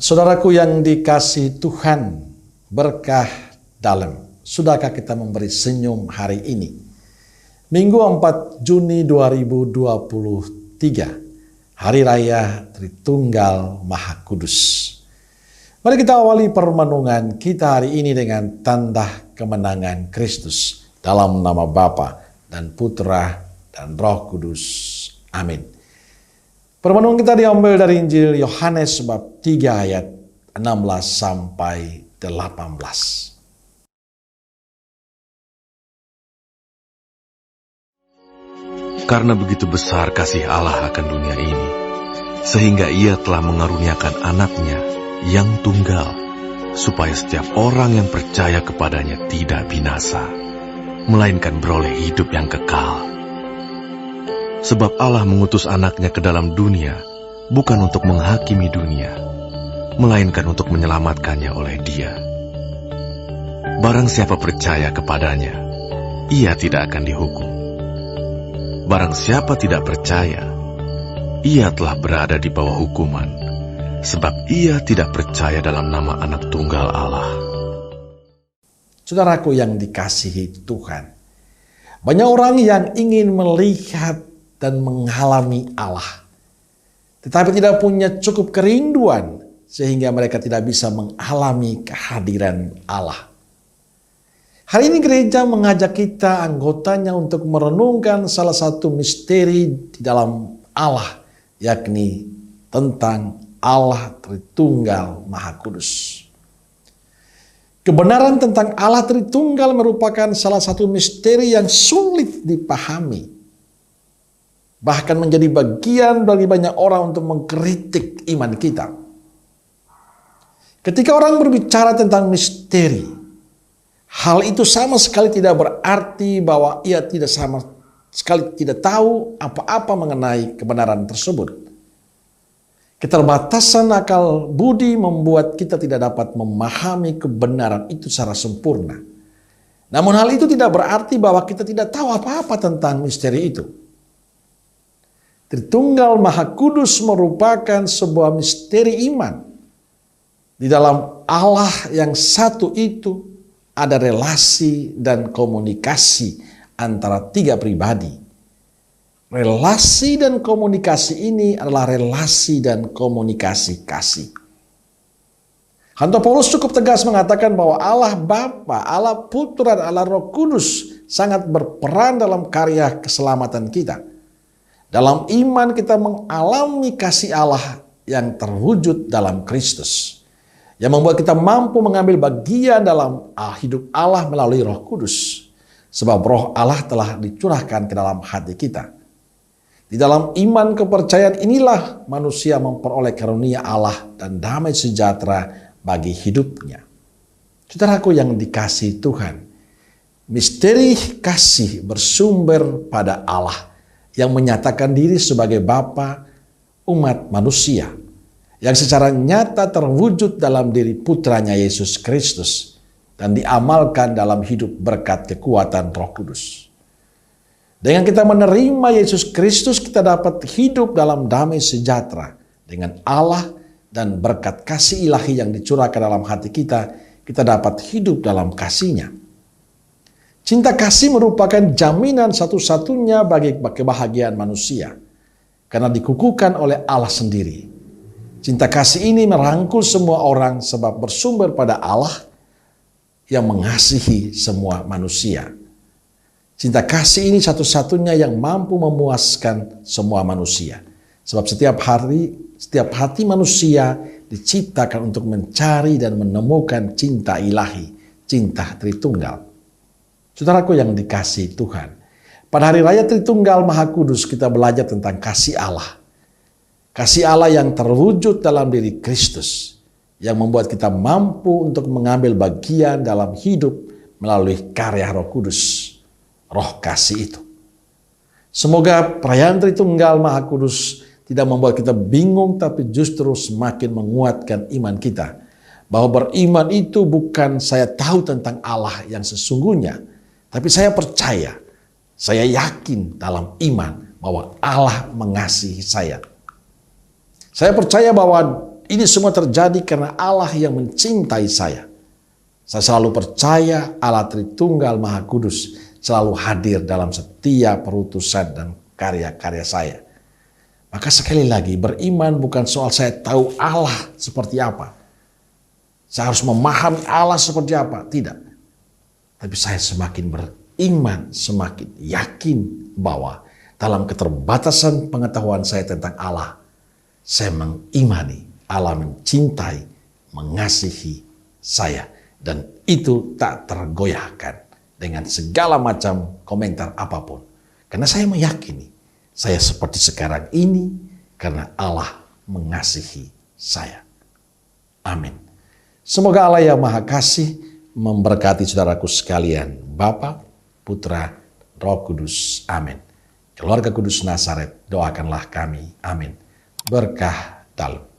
Saudaraku yang dikasihi Tuhan, berkah dalam. Sudahkah kita memberi senyum hari ini? Minggu 4 Juni 2023, Hari Raya Tritunggal Maha Kudus. Mari kita awali permenungan kita hari ini dengan tanda kemenangan Kristus dalam nama Bapa dan Putra dan Roh Kudus. Amin. Permenungan kita diambil dari Injil Yohanes bab 3 ayat 16 sampai 18. Karena begitu besar kasih Allah akan dunia ini, sehingga Ia telah mengaruniakan anaknya yang tunggal, supaya setiap orang yang percaya kepadanya tidak binasa, melainkan beroleh hidup yang kekal. Sebab Allah mengutus anaknya ke dalam dunia, bukan untuk menghakimi dunia, melainkan untuk menyelamatkannya oleh Dia. Barang siapa percaya kepadanya, ia tidak akan dihukum. Barang siapa tidak percaya, ia telah berada di bawah hukuman, sebab ia tidak percaya dalam nama Anak Tunggal Allah. Saudaraku yang dikasihi Tuhan, banyak orang yang ingin melihat dan mengalami Allah, tetapi tidak punya cukup kerinduan sehingga mereka tidak bisa mengalami kehadiran Allah. Hari ini gereja mengajak kita anggotanya untuk merenungkan salah satu misteri di dalam Allah, yakni tentang Allah Tritunggal Maha Kudus. Kebenaran tentang Allah Tritunggal merupakan salah satu misteri yang sulit dipahami, bahkan menjadi bagian bagi banyak orang untuk mengkritik iman kita. Ketika orang berbicara tentang misteri, hal itu sama sekali tidak berarti bahwa ia tidak sama sekali tidak tahu apa-apa mengenai kebenaran tersebut. Keterbatasan akal budi membuat kita tidak dapat memahami kebenaran itu secara sempurna. Namun hal itu tidak berarti bahwa kita tidak tahu apa-apa tentang misteri itu. Tritunggal Maha Kudus merupakan sebuah misteri iman. Di dalam Allah yang satu itu ada relasi dan komunikasi antara tiga pribadi. Relasi dan komunikasi ini adalah relasi dan komunikasi kasih. Santo Paulus cukup tegas mengatakan bahwa Allah Bapa, Allah Putra, dan Allah Roh Kudus sangat berperan dalam karya keselamatan kita. Dalam iman kita mengalami kasih Allah yang terwujud dalam Kristus, yang membuat kita mampu mengambil bagian dalam hidup Allah melalui Roh Kudus. Sebab Roh Allah telah dicurahkan ke dalam hati kita. Di dalam iman kepercayaan inilah manusia memperoleh karunia Allah dan damai sejahtera bagi hidupnya. Saudaraku yang dikasihi Tuhan, misteri kasih bersumber pada Allah yang menyatakan diri sebagai Bapa umat manusia, yang secara nyata terwujud dalam diri putranya Yesus Kristus dan diamalkan dalam hidup berkat kekuatan Roh Kudus. Dengan kita menerima Yesus Kristus, kita dapat hidup dalam damai sejahtera dengan Allah, dan berkat kasih ilahi yang dicurahkan dalam hati kita, kita dapat hidup dalam kasih-Nya. Cinta kasih merupakan jaminan satu-satunya bagi kebahagiaan manusia, karena dikukuhkan oleh Allah sendiri. Cinta kasih ini merangkul semua orang sebab bersumber pada Allah yang mengasihi semua manusia. Cinta kasih ini satu-satunya yang mampu memuaskan semua manusia. Sebab setiap hati manusia diciptakan untuk mencari dan menemukan cinta ilahi, cinta Tritunggal. Saudaraku yang dikasihi Tuhan, pada Hari Raya Tritunggal Maha Kudus kita belajar tentang kasih Allah. Kasih Allah yang terwujud dalam diri Kristus, yang membuat kita mampu untuk mengambil bagian dalam hidup melalui karya Roh Kudus, Roh kasih itu. Semoga perayaan Tritunggal Maha Kudus tidak membuat kita bingung, tapi justru semakin menguatkan iman kita. Bahwa beriman itu bukan saya tahu tentang Allah yang sesungguhnya, tapi saya percaya, saya yakin dalam iman bahwa Allah mengasihi saya. Saya percaya bahwa Ini semua terjadi karena Allah yang mencintai saya. Saya selalu percaya Allah Tritunggal Maha Kudus selalu hadir dalam setiap perutusan dan karya-karya saya. Maka sekali lagi, beriman bukan soal saya tahu Allah seperti apa. Saya harus memahami Allah seperti apa. Tidak. Tapi saya semakin beriman, semakin yakin bahwa dalam keterbatasan pengetahuan saya tentang Allah, saya mengimani Allah mencintai, mengasihi saya. Dan itu tak tergoyahkan dengan segala macam komentar apapun. Karena saya meyakini saya seperti sekarang ini karena Allah mengasihi saya. Amin. Semoga Allah yang Maha Kasih memberkati saudaraku sekalian, Bapa, Putra, Roh Kudus. Amin. Keluarga Kudus Nazaret, doakanlah kami. Amin. Berkah dalam.